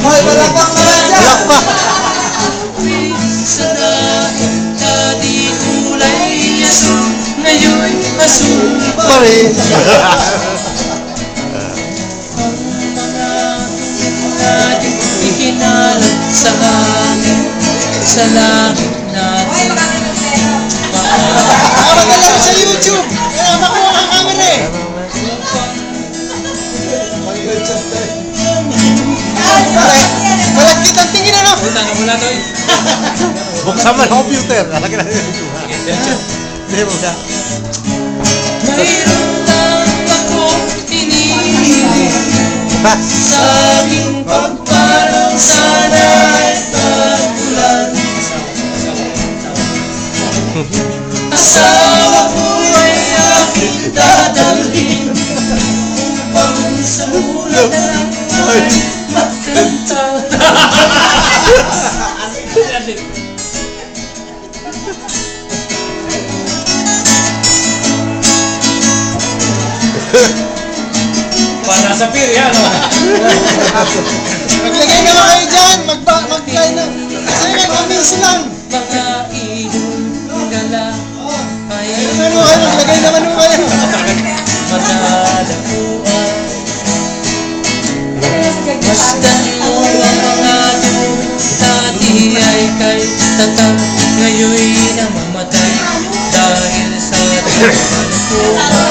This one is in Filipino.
Hoy, malakpak naman dyan! Malakpak! Sa dahil dati kulay asul, ngayon asul Pa rin. ang mga natin ikinalat sa amin, sa langit natin. Nakamadala ko sa YouTube! Kaya makuha ang camera eh! Pare, malagkit ang tingin ano? Mula to eh. Buksan mo ang computer. Nalagyan natin yung YouTube. Hindi mo siya. Mayroon lang akong iniibig sa aking pagparang sana ay tagulan. Asawa ko ay aking dadalhin upang sa ulan ay magkanta. Para sa pier yan, no? Maglagay naman kayo dyan! Mag-try na! Kasi nga, comments lang! Mga ilong gala ay Ano, maglagay naman mo kayo! madalapuan. Masdan mo ang mga dati ay kay tatang, ngayon namamatay dahil sa dalapuan.